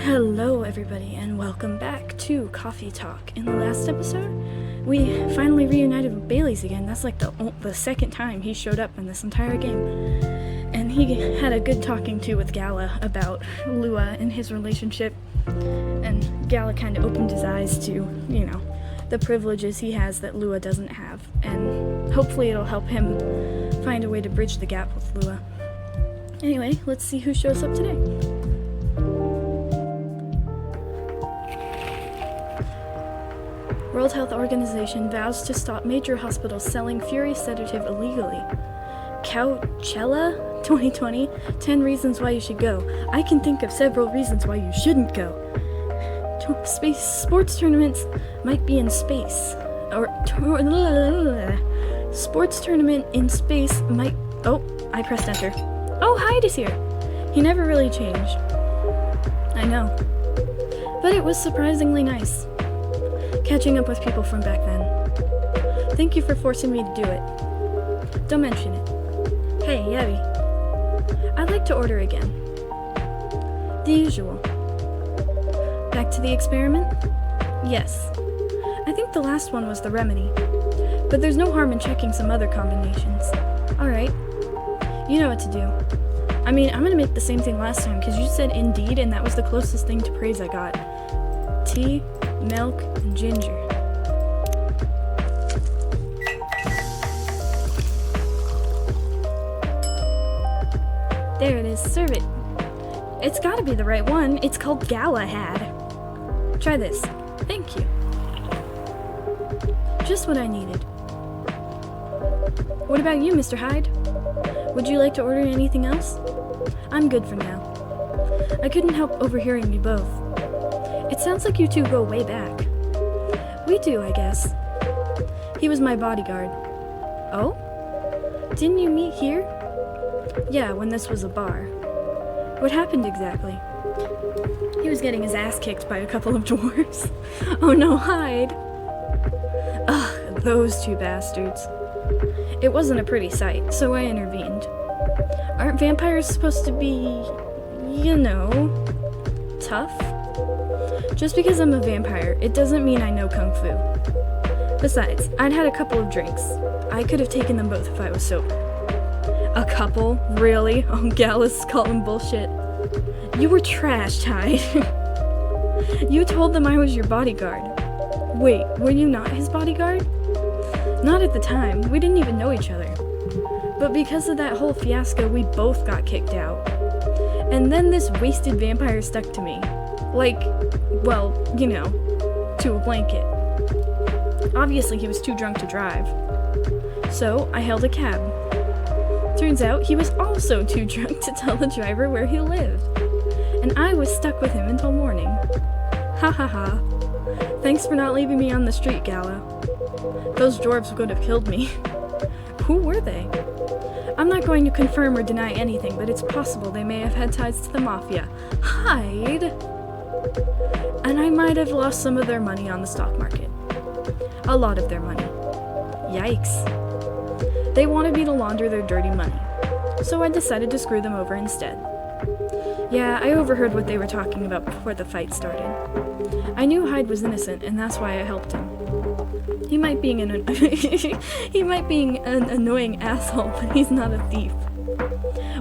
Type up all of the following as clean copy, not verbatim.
Hello everybody and welcome back to Coffee Talk. In the last episode, we finally reunited with Bailey's again. That's like the second time he showed up in this entire game. And he had a good talking to with Gala about Lua and his relationship. And Gala kind of opened his eyes to, the privileges he has that Lua doesn't have. And hopefully it'll help him find a way to bridge the gap with Lua. Anyway, let's see who shows up today. World Health Organization vows to stop major hospitals selling Fury sedative illegally. Coachella 2020, 10 reasons why you should go. I can think of several reasons why you shouldn't go. Space sports tournaments might be in space. Sports tournament in space might... Oh, I pressed enter. Oh, Hyde is here. He never really changed. I know. But it was surprisingly nice. Catching up with people from back then. Thank you for forcing me to do it. Don't mention it. Hey, Yeti. I'd like to order again. The usual. Back to the experiment? Yes. I think the last one was the remedy. But there's no harm in checking some other combinations. Alright. You know what to do. I mean, I'm gonna make the same thing last time, because you said indeed, and that was the closest thing to praise I got. Tea, milk, and ginger. There it is, serve it. It's gotta be the right one. It's called Gala and Hyde. Try this. Thank you. Just what I needed. What about you, Mr. Hyde? Would you like to order anything else? I'm good for now. I couldn't help overhearing you both. It sounds like you two go way back. We do, I guess. He was my bodyguard. Oh? Didn't you meet here? Yeah, when this was a bar. What happened exactly? He was getting his ass kicked by a couple of dwarves. Oh no, Hyde! Ugh, those two bastards. It wasn't a pretty sight, so I intervened. Aren't vampires supposed to be, tough? Just because I'm a vampire, it doesn't mean I know Kung Fu. Besides, I'd had a couple of drinks. I could have taken them both if I was sober. A couple? Really? Oh, Gallus calling bullshit. You were trashed, Hyde. You told them I was your bodyguard. Wait, were you not his bodyguard? Not at the time. We didn't even know each other. But because of that whole fiasco, we both got kicked out. And then this wasted vampire stuck to me. Like, well, to a blanket. Obviously, he was too drunk to drive. So, I hailed a cab. Turns out, he was also too drunk to tell the driver where he lived. And I was stuck with him until morning. Ha ha ha. Thanks for not leaving me on the street, Gala. Those dwarves would have killed me. Who were they? I'm not going to confirm or deny anything, but it's possible they may have had ties to the Mafia. Hyde! And I might have lost some of their money on the stock market. A lot of their money. Yikes. They wanted me to launder their dirty money, so I decided to screw them over instead. Yeah, I overheard what they were talking about before the fight started. I knew Hyde was innocent, and that's why I helped him. He might be an annoying asshole, but he's not a thief.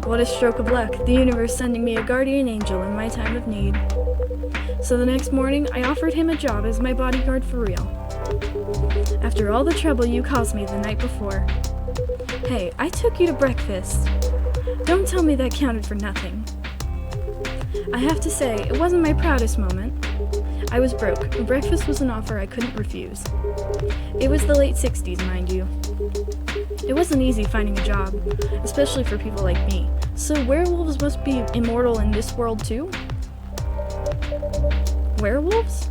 What a stroke of luck, the universe sending me a guardian angel in my time of need. So the next morning, I offered him a job as my bodyguard for real. After all the trouble you caused me the night before. Hey, I took you to breakfast. Don't tell me that counted for nothing. I have to say, it wasn't my proudest moment. I was broke, and breakfast was an offer I couldn't refuse. It was the late 60s, mind you. It wasn't easy finding a job, especially for people like me. So werewolves must be immortal in this world too? Werewolves?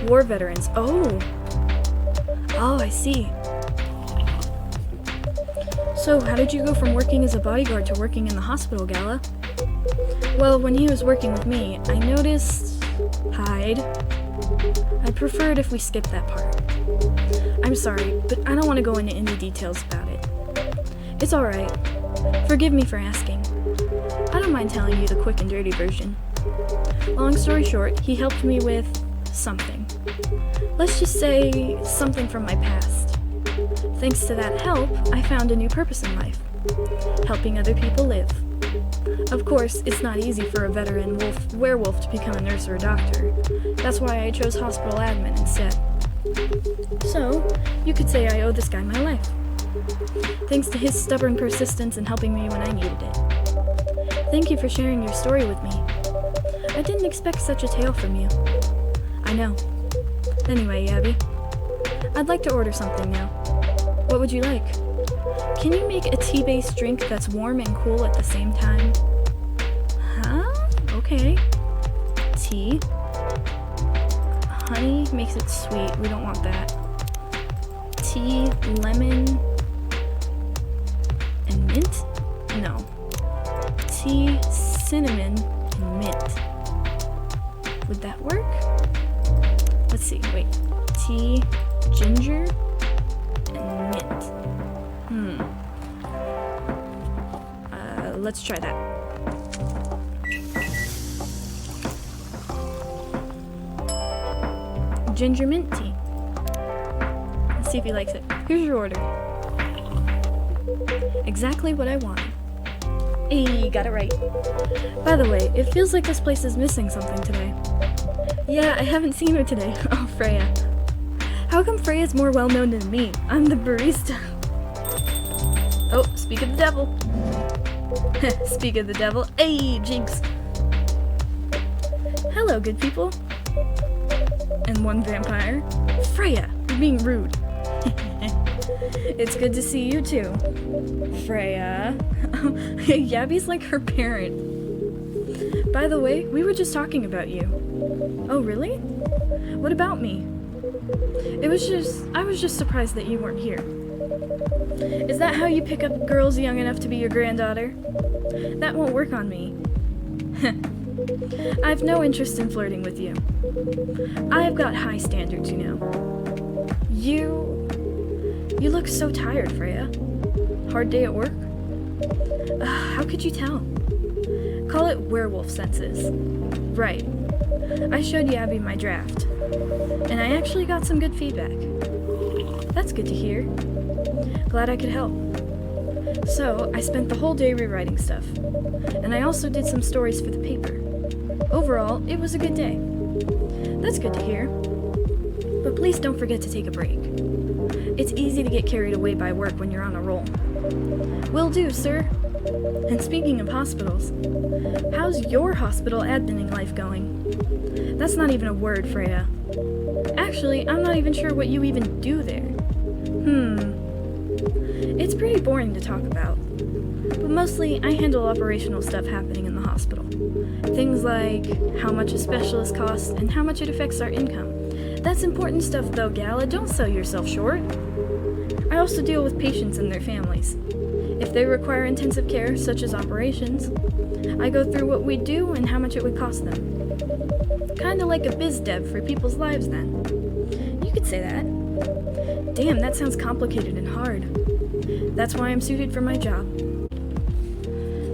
War veterans. Oh, I see. So, how did you go from working as a bodyguard to working in the hospital, Gala? Well, when he was working with me, I noticed... Hyde. I'd prefer it if we skipped that part. I'm sorry, but I don't want to go into any details about it. It's alright. Forgive me for asking. I don't mind mind telling you the quick and dirty version. Long story short, he helped me with something. Let's just say something from my past. Thanks to that help, I found a new purpose in life. Helping other people live. Of course, it's not easy for a veteran werewolf to become a nurse or a doctor. That's why I chose hospital admin instead. So, you could say I owe this guy my life. Thanks to his stubborn persistence in helping me when I needed it. Thank you for sharing your story with me. I didn't expect such a tale from you. I know. Anyway, Abby, I'd like to order something now. What would you like? Can you make a tea-based drink that's warm and cool at the same time? Huh? Okay. Tea. Honey makes it sweet. We don't want that. Tea, lemon, and mint? No. Tea, cinnamon, and mint. Would that work? Let's see. Wait. Tea, ginger, and mint. Let's try that. Ginger mint tea. Let's see if he likes it. Here's your order. Exactly what I wanted. Hey, got it right. By the way, it feels like this place is missing something today. Yeah, I haven't seen her today. Oh, Freya. How come Freya's more well-known than me? I'm the barista. Oh, speak of the devil. Speak of the devil. Hey, jinx. Hello, good people. And one vampire. Freya, you're being rude. It's good to see you too. Freya. Yabby's like her parent. By the way, we were just talking about you. Oh, really? What about me? I was just surprised that you weren't here. Is that how you pick up girls young enough to be your granddaughter? That won't work on me. I've no interest in flirting with you. I've got high standards, you know. You look so tired, Freya. Hard day at work? How could you tell? Call it werewolf senses. Right. I showed Yabby my draft, and I actually got some good feedback. That's good to hear. Glad I could help. So, I spent the whole day rewriting stuff, and I also did some stories for the paper. Overall, it was a good day. That's good to hear. But please don't forget to take a break. It's easy to get carried away by work when you're on a roll. Will do, sir. And speaking of hospitals, how's your hospital adminning life going? That's not even a word, Freya. Actually, I'm not even sure what you even do there. It's pretty boring to talk about. But mostly, I handle operational stuff happening in the hospital. Things like how much a specialist costs and how much it affects our income. That's important stuff though, Gala. Don't sell yourself short. I also deal with patients and their families. If they require intensive care, such as operations, I go through what we do and how much it would cost them. Kinda like a biz dev for people's lives then. You could say that. Damn, that sounds complicated and hard. That's why I'm suited for my job.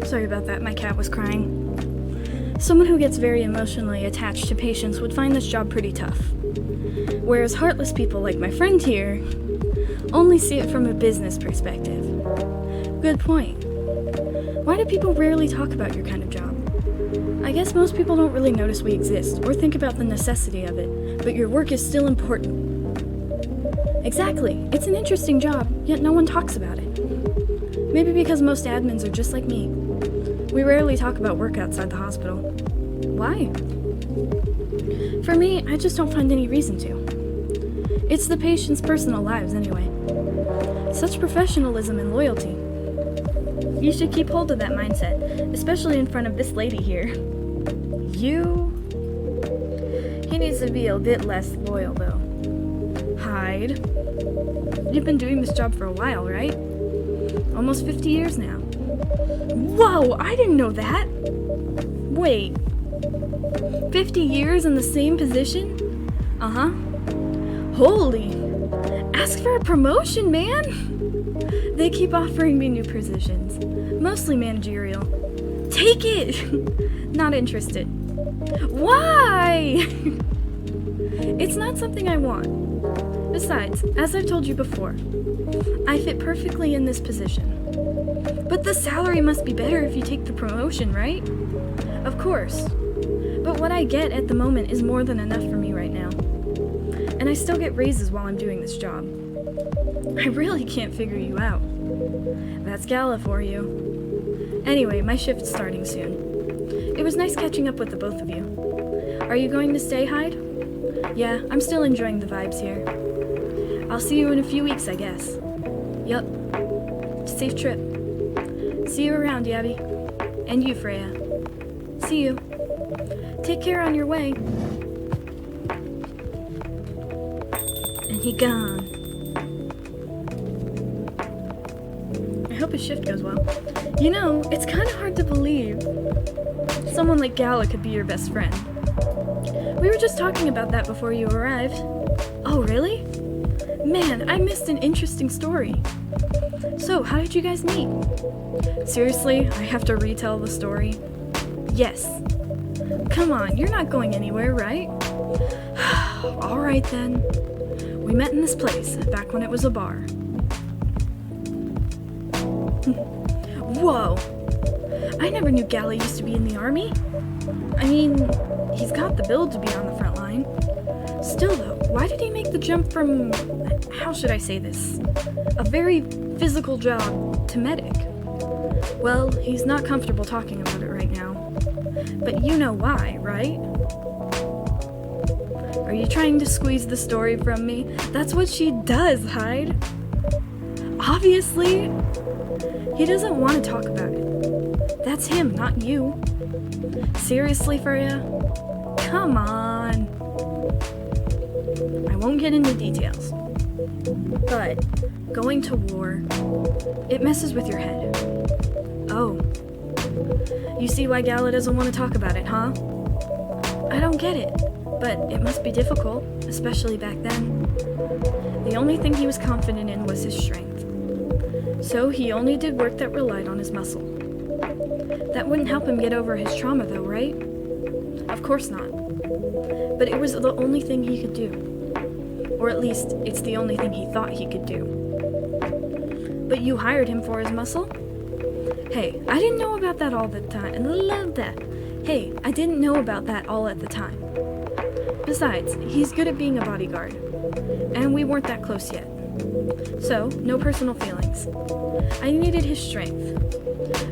Sorry about that, my cat was crying. Someone who gets very emotionally attached to patients would find this job pretty tough. Whereas heartless people like my friend here only see it from a business perspective. Good point. Why do people rarely talk about your kind of job? I guess most people don't really notice we exist or think about the necessity of it, but your work is still important. Exactly. It's an interesting job, yet no one talks about it. Maybe because most admins are just like me. We rarely talk about work outside the hospital. Why? For me, I just don't find any reason to. It's the patient's personal lives anyway. Such professionalism and loyalty. You should keep hold of that mindset, especially in front of this lady here. He needs to be a bit less loyal though. Hyde. You've been doing this job for a while, right? Almost 50 years now. Whoa, I didn't know that! Wait. 50 years in the same position? Uh-huh. Holy! Ask for a promotion, man! They keep offering me new positions, mostly managerial. Take it! Not interested. Why? It's not something I want. Besides, as I've told you before, I fit perfectly in this position. But the salary must be better if you take the promotion, right? Of course. But what I get at the moment is more than enough for me right now. And I still get raises while I'm doing this job. I really can't figure you out. That's Gala for you. Anyway, my shift's starting soon. It was nice catching up with the both of you. Are you going to stay, Hyde? Yeah, I'm still enjoying the vibes here. I'll see you in a few weeks, I guess. Yup. Safe trip. See you around, Yabby. And you, Freya. See you. Take care on your way. And he gone. I hope his shift goes well. You know, it's kind of hard to believe someone like Gala could be your best friend. We were just talking about that before you arrived. Oh, really? Man, I missed an interesting story. So, how did you guys meet? Seriously, I have to retell the story? Yes. Come on, you're not going anywhere, right? Alright then. We met in this place, back when it was a bar. Whoa! I never knew Gala used to be in the army. I mean, he's got the build to be on the front line. Still though, why did he make the jump from, how should I say this, a very physical job to medic? Well, he's not comfortable talking about it right now. But you know why, right? Are you trying to squeeze the story from me? That's what she does, Hyde. Obviously. He doesn't want to talk about it. That's him, not you. Seriously, Freya? Come on. I won't get into details. But going to war, it messes with your head. Oh. You see why Gala doesn't want to talk about it, huh? I don't get it, but it must be difficult, especially back then. The only thing he was confident in was his strength. So he only did work that relied on his muscle. That wouldn't help him get over his trauma though, right? Of course not. But it was the only thing he could do. Or at least, it's the only thing he thought he could do. But you hired him for his muscle? Hey, I didn't know about that all the time. Hey, I didn't know about that all at the time. Besides, he's good at being a bodyguard. And we weren't that close yet. So, no personal feelings. I needed his strength.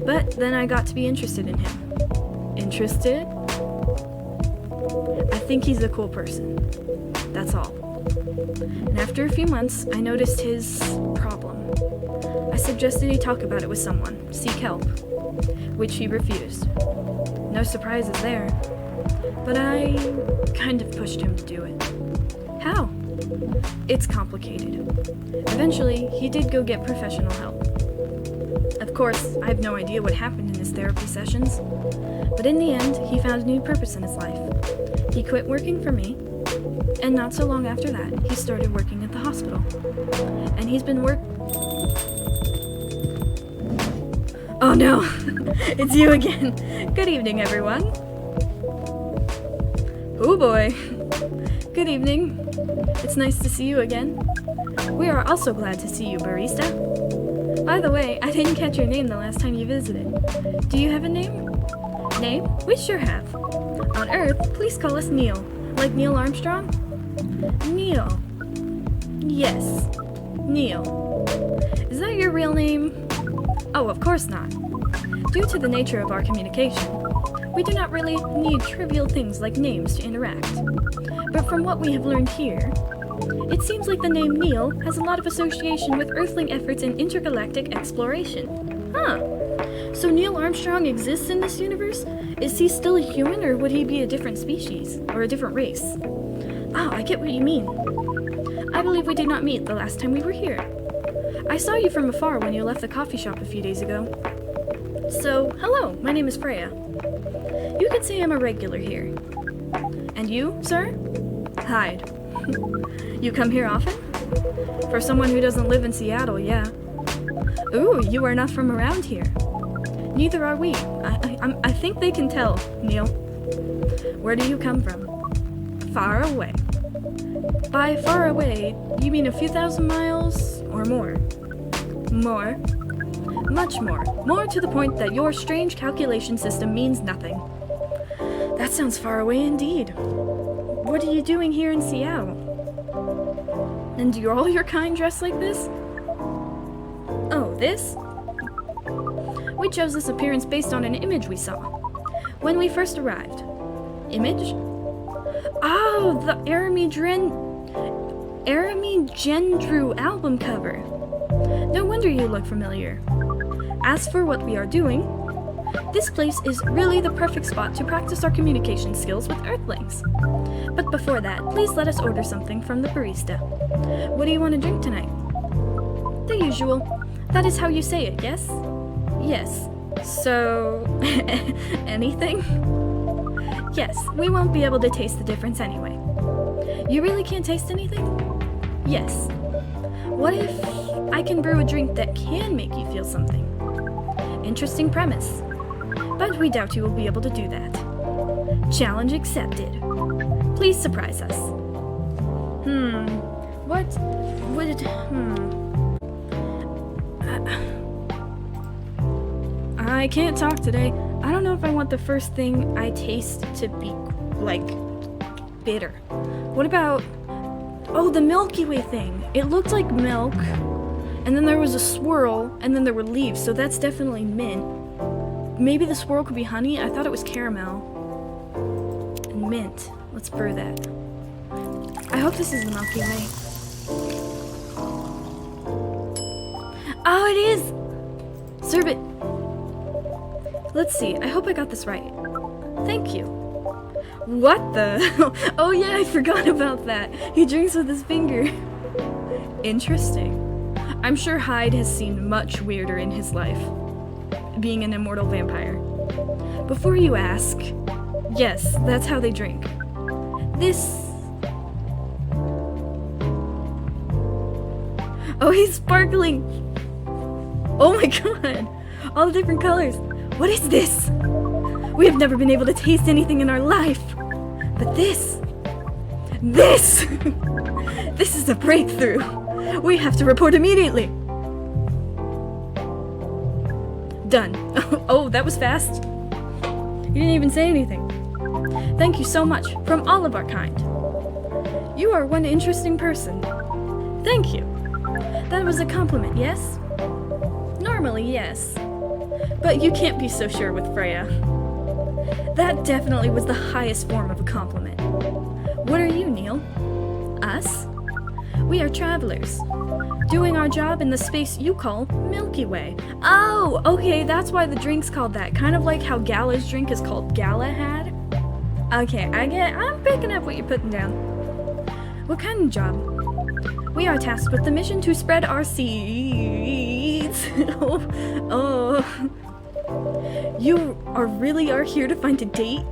But then I got to be interested in him. Interested? I think he's a cool person. That's all. And after a few months, I noticed his problem. I suggested he talk about it with someone, seek help, which he refused. No surprises there. But I kind of pushed him to do it. How? It's complicated. Eventually, he did go get professional help. Of course, I have no idea what happened in his therapy sessions, but in the end, he found a new purpose in his life. He quit working for me, and not so long after that, he started working at the hospital. And he's been Oh no! It's you again! Good evening, everyone! Oh boy! Good evening. It's nice to see you again. We are also glad to see you, barista. By the way, I didn't catch your name the last time you visited. Do you have a name? Name? We sure have. On Earth, please call us Neil. Like Neil Armstrong? Neil. Yes. Neil. Is that your real name? Oh, of course not. Due to the nature of our communication, we do not really need trivial things like names to interact. But from what we have learned here, it seems like the name Neil has a lot of association with Earthling efforts in intergalactic exploration. Huh. So Neil Armstrong exists in this universe? Is he still a human, or would he be a different species, or a different race? Ah, I get what you mean. I believe we did not meet the last time we were here. I saw you from afar when you left the coffee shop a few days ago. So, hello, my name is Freya. You could say I'm a regular here. And you, sir? Hyde. You come here often? For someone who doesn't live in Seattle, yeah. Ooh, you are not from around here. Neither are we. I think they can tell, Neil. Where do you come from? Far away. By far away, you mean a few thousand miles or more? More. Much more. More to the point that your strange calculation system means nothing. That sounds far away indeed. What are you doing here in Seattle? And do all your kind dress like this? Oh, this? We chose this appearance based on an image we saw when we first arrived. Image? Oh, the Arami Gendru album cover. No wonder you look familiar. As for what we are doing, this place is really the perfect spot to practice our communication skills with Earthlings. But before that, please let us order something from the barista. What do you want to drink tonight? The usual. That is how you say it, yes? Yes. So, anything? Yes, we won't be able to taste the difference anyway. You really can't taste anything? Yes. What if I can brew a drink that can make you feel something? Interesting premise. But we doubt you will be able to do that. Challenge accepted. Please surprise us. What would it... I can't talk today. I don't know if I want the first thing I taste to be, like, bitter. What about... Oh, the Milky Way thing. It looked like milk, and then there was a swirl, and then there were leaves, so that's definitely mint. Maybe the swirl could be honey? I thought it was caramel. And mint. Let's brew that. I hope this is the Milky Way. Oh, it is! Serve it! Let's see, I hope I got this right. Thank you. What the? Oh yeah, I forgot about that. He drinks with his finger. Interesting. I'm sure Hyde has seen much weirder in his life, being an immortal vampire. Before you ask, yes, that's how they drink. This... Oh, he's sparkling! Oh my god! All the different colors. What is this? We have never been able to taste anything in our life. But this... This! This is a breakthrough. We have to report immediately. Done. Oh, that was fast. You didn't even say anything. Thank you so much, from all of our kind. You are one interesting person. Thank you. That was a compliment, yes? Normally, yes. But you can't be so sure with Freya. That definitely was the highest form of a compliment. What are you, Neil? Us? We are travelers, doing our job in the space you call Milky Way. Oh, okay, that's why the drink's called that. Kind of like how Gala's drink is called Gala and Hyde. Okay, I'm picking up what you're putting down. What kind of job? We are tasked with the mission to spread our seeds. Oh. You really are here to find a date?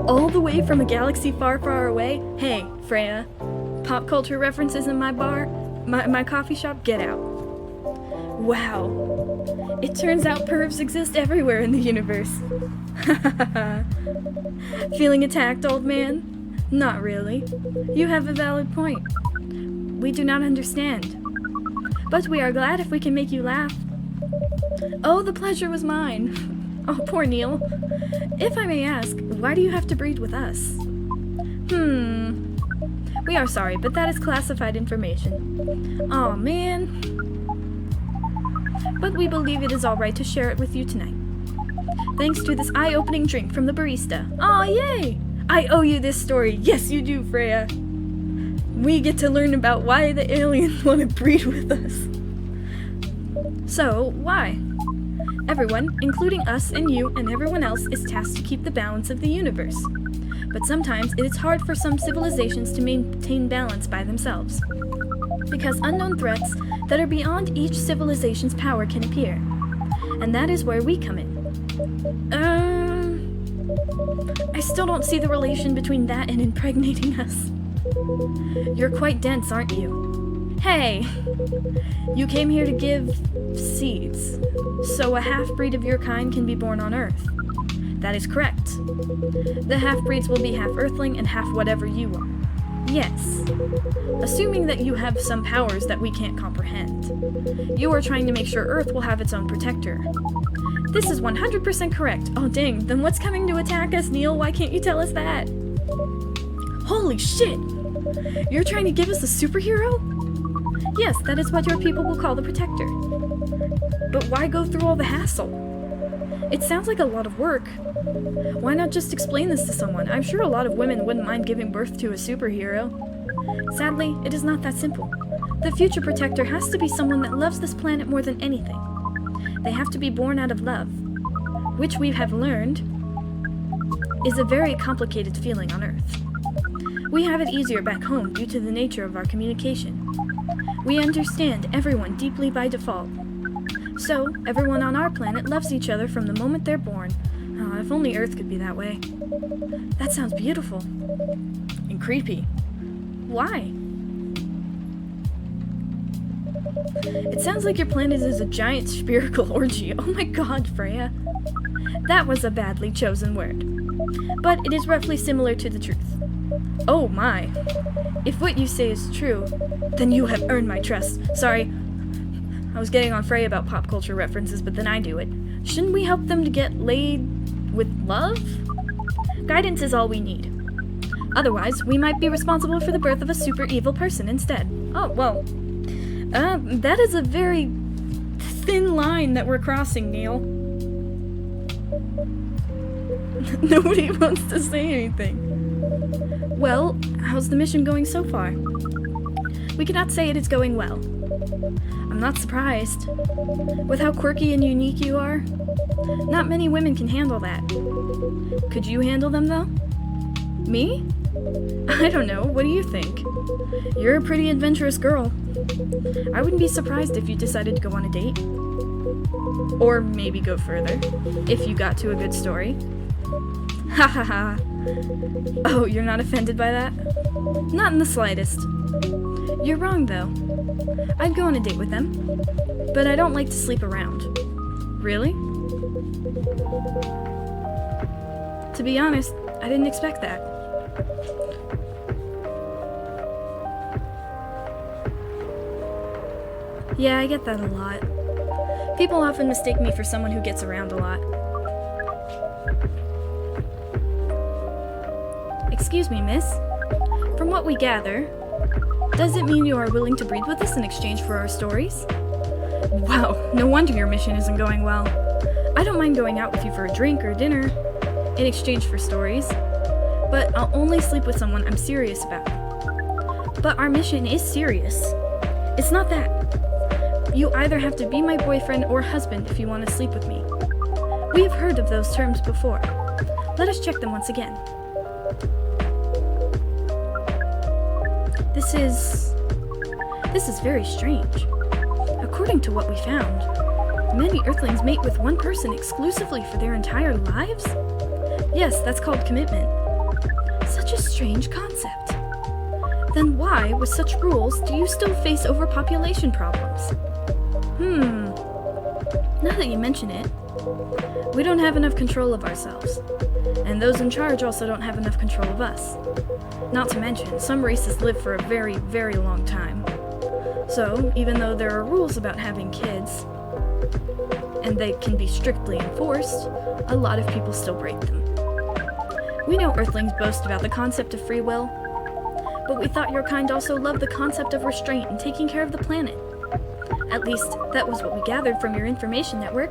All the way from a galaxy far, far away? Hey, Freya. Pop culture references in my bar? My coffee shop? Get out. Wow. It turns out pervs exist everywhere in the universe. Feeling attacked, old man? Not really. You have a valid point. We do not understand. But we are glad if we can make you laugh. Oh, the pleasure was mine. Oh, poor Neil. If I may ask, why do you have to breed with us? We are sorry, but that is classified information. Aw, man. But we believe it is alright to share it with you tonight. Thanks to this eye-opening drink from the barista. Aw, yay! I owe you this story. Yes, you do, Freya. We get to learn about why the aliens want to breed with us. So, why? Everyone, including us and you and everyone else, is tasked to keep the balance of the universe. But sometimes it is hard for some civilizations to maintain balance by themselves, because unknown threats that are beyond each civilization's power can appear. And that is where we come in. I still don't see the relation between that and impregnating us. You're quite dense, aren't you? Hey! You came here to give seeds, so a half-breed of your kind can be born on Earth. That is correct. The half-breeds will be half Earthling and half whatever you are. Yes. Assuming that you have some powers that we can't comprehend. You are trying to make sure Earth will have its own protector. This is 100% correct. Oh dang, then what's coming to attack us, Neil? Why can't you tell us that? Holy shit! You're trying to give us a superhero? Yes, that is what your people will call the protector. But why go through all the hassle? It sounds like a lot of work. Why not just explain this to someone? I'm sure a lot of women wouldn't mind giving birth to a superhero. Sadly, it is not that simple. The future protector has to be someone that loves this planet more than anything. They have to be born out of love, which we have learned is a very complicated feeling on Earth. We have it easier back home due to the nature of our communication. We understand everyone deeply by default. So, everyone on our planet loves each other from the moment they're born. Oh, if only Earth could be that way. That sounds beautiful. And creepy. Why? It sounds like your planet is a giant spherical orgy. Oh my god, Freya. That was a badly chosen word. But it is roughly similar to the truth. Oh my. If what you say is true, then you have earned my trust. Sorry, I was getting on Freya about pop culture references, but then I do it. Shouldn't we help them to get laid with love? Guidance is all we need. Otherwise, we might be responsible for the birth of a super evil person instead. Oh, well. That is a very thin line that we're crossing, Neil. Nobody wants to say anything. Well, how's the mission going so far? We cannot say it is going well. I'm not surprised. With how quirky and unique you are, not many women can handle that. Could you handle them, though? Me? I don't know. What do you think? You're a pretty adventurous girl. I wouldn't be surprised if you decided to go on a date. Or maybe go further, if you got to a good story. Ha ha ha. Oh, you're not offended by that? Not in the slightest. You're wrong, though. I'd go on a date with them, but I don't like to sleep around. Really? To be honest, I didn't expect that. Yeah, I get that a lot. People often mistake me for someone who gets around a lot. Excuse me, miss. From what we gather, does it mean you are willing to breed with us in exchange for our stories? Wow, no wonder your mission isn't going well. I don't mind going out with you for a drink or dinner in exchange for stories, but I'll only sleep with someone I'm serious about. But our mission is serious. It's not that. You either have to be my boyfriend or husband if you want to sleep with me. We have heard of those terms before. Let us check them once again. This is very strange. According to what we found, many Earthlings mate with one person exclusively for their entire lives? Yes, that's called commitment. Such a strange concept. Then why, with such rules, do you still face overpopulation problems? Now that you mention it, we don't have enough control of ourselves, and those in charge also don't have enough control of us. Not to mention, some races live for a very, very long time. So, even though there are rules about having kids, and they can be strictly enforced, a lot of people still break them. We know Earthlings boast about the concept of free will, but we thought your kind also loved the concept of restraint and taking care of the planet. At least, that was what we gathered from your information network.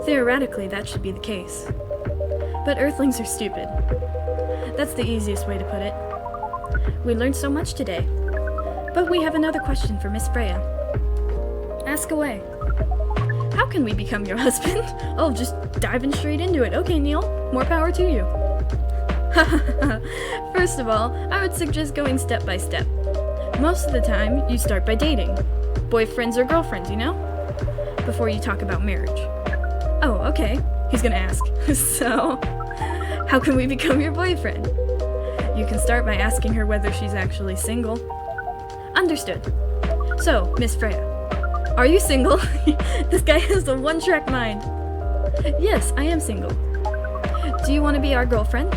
Theoretically, that should be the case. But Earthlings are stupid. That's the easiest way to put it. We learned so much today. But we have another question for Miss Freya. Ask away. How can we become your husband? Oh, just diving straight into it. Okay, Neil, more power to you. First of all, I would suggest going step by step. Most of the time, you start by dating. Boyfriends or girlfriends, you know? Before you talk about marriage. Oh, okay. He's gonna ask. So, how can we become your boyfriend? You can start by asking her whether she's actually single. Understood. So, Miss Freya, are you single? This guy has a one-track mind. Yes, I am single. Do you want to be our girlfriend?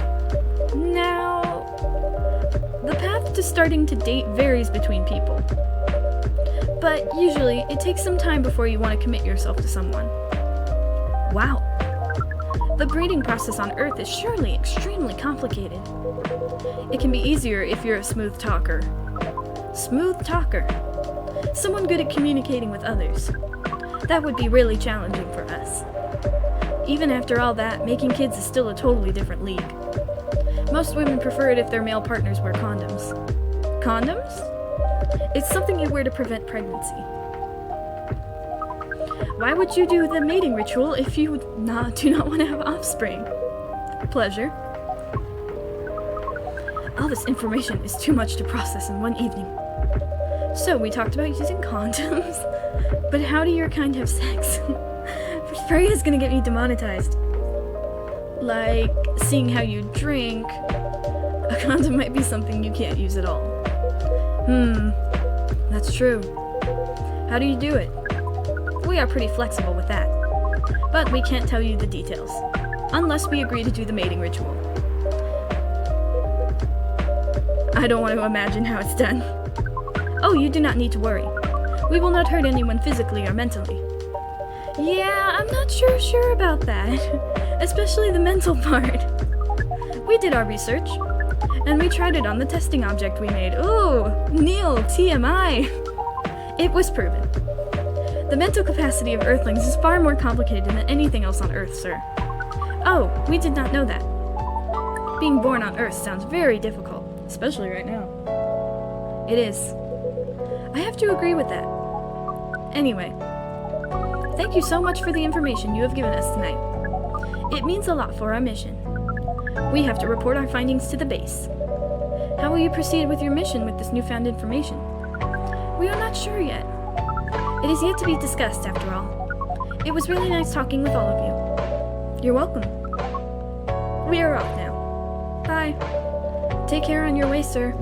Now, the path to starting to date varies between people. But usually, it takes some time before you want to commit yourself to someone. Wow. The breeding process on Earth is surely extremely complicated. It can be easier if you're a smooth talker. Smooth talker. Someone good at communicating with others. That would be really challenging for us. Even after all that, making kids is still a totally different league. Most women prefer it if their male partners wear condoms. Condoms? It's something you wear to prevent pregnancy. Why would you do the mating ritual if you do not want to have offspring? Pleasure. All this information is too much to process in one evening. So, we talked about using condoms, but how do your kind have sex? Freya's gonna get me demonetized. Like, seeing how you drink, a condom might be something you can't use at all. That's true. How do you do it? We are pretty flexible with that, but we can't tell you the details, unless we agree to do the mating ritual. I don't want to imagine how it's done. Oh, you do not need to worry. We will not hurt anyone physically or mentally. Yeah, I'm not sure about that, especially the mental part. We did our research, and we tried it on the testing object we made. Ooh, Neil, TMI. It was proven. The mental capacity of Earthlings is far more complicated than anything else on Earth, sir. Oh, we did not know that. Being born on Earth sounds very difficult, especially right now. It is. I have to agree with that. Anyway, thank you so much for the information you have given us tonight. It means a lot for our mission. We have to report our findings to the base. How will you proceed with your mission with this newfound information? We are not sure yet. It is yet to be discussed, after all. It was really nice talking with all of you. You're welcome. We are off now. Bye. Take care on your way, sir.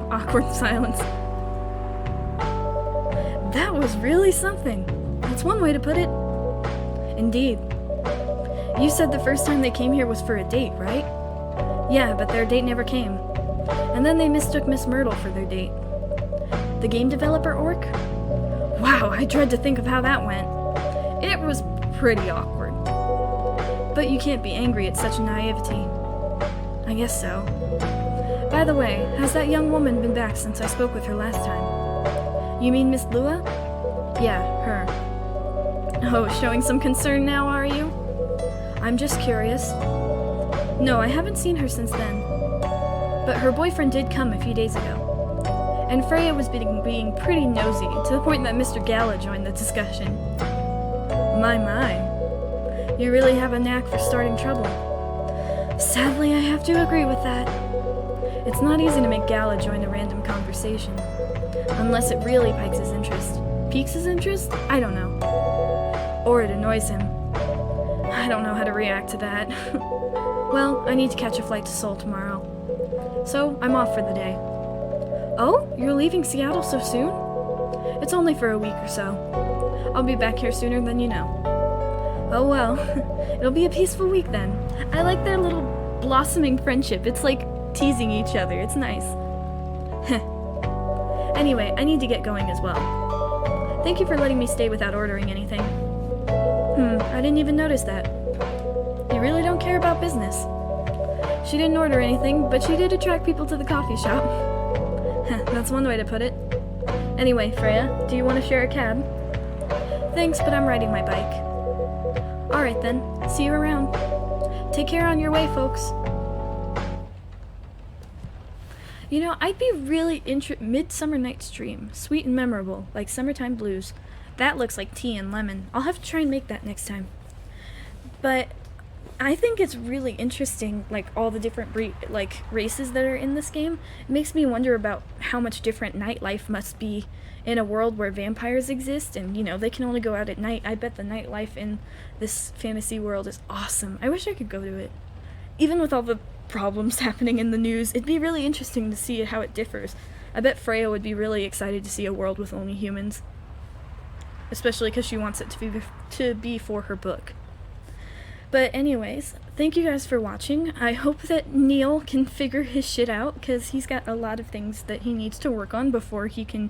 Awkward silence. That was really something. That's one way to put it. Indeed. You said the first time they came here was for a date, right? Yeah, but their date never came. And then they mistook Miss Myrtle for their date. The game developer orc? Wow, I dread to think of how that went. It was pretty awkward. But you can't be angry at such naivety. I guess so. By the way, has that young woman been back since I spoke with her last time? You mean Miss Lua? Yeah, her. Oh, showing some concern now, are you? I'm just curious. No, I haven't seen her since then. But her boyfriend did come a few days ago. And Freya was being pretty nosy, to the point that Mr. Gala joined the discussion. My. You really have a knack for starting trouble. Sadly, I have to agree with that. It's not easy to make Gala join a random conversation. Unless it really piques his interest. Piques his interest? I don't know. Or it annoys him. I don't know how to react to that. Well, I need to catch a flight to Seoul tomorrow. So, I'm off for the day. Oh? You're leaving Seattle so soon? It's only for a week or so. I'll be back here sooner than you know. Oh well. It'll be a peaceful week then. I like their little blossoming friendship. It's like teasing each other. It's nice. Anyway, I need to get going as well. Thank you for letting me stay without ordering anything. I didn't even notice that. You really don't care about business. She didn't order anything, but she did attract people to the coffee shop. That's one way to put it. Anyway, Freya, do you want to share a cab? Thanks, but I'm riding my bike. Alright then, see you around. Take care on your way, folks. You know, I'd be really Midsummer Night's Dream. Sweet and memorable, like Summertime Blues. That looks like tea and lemon. I'll have to try and make that next time. But I think it's really interesting, like all the different races that are in this game. It makes me wonder about how much different nightlife must be in a world where vampires exist, and they can only go out at night. I bet the nightlife in this fantasy world is awesome. I wish I could go to it. Even with all the problems happening in the news, it'd be really interesting to see how it differs. I bet Freya would be really excited to see a world with only humans, especially because she wants it to be for her book. But anyways, thank you guys for watching. I hope that Neil can figure his shit out, because he's got a lot of things that he needs to work on before he can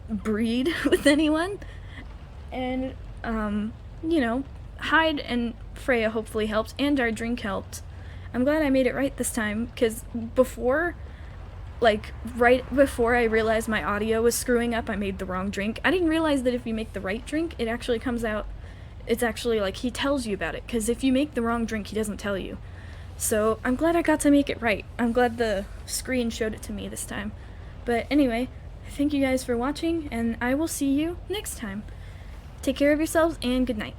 breed with anyone. And, Hyde and Freya hopefully helped, and our drink helped. I'm glad I made it right this time, because right before I realized my audio was screwing up, I made the wrong drink. I didn't realize that if you make the right drink, it actually comes out. It's actually he tells you about it, because if you make the wrong drink, he doesn't tell you. So I'm glad I got to make it right. I'm glad the screen showed it to me this time. But anyway, thank you guys for watching, and I will see you next time. Take care of yourselves, and good night.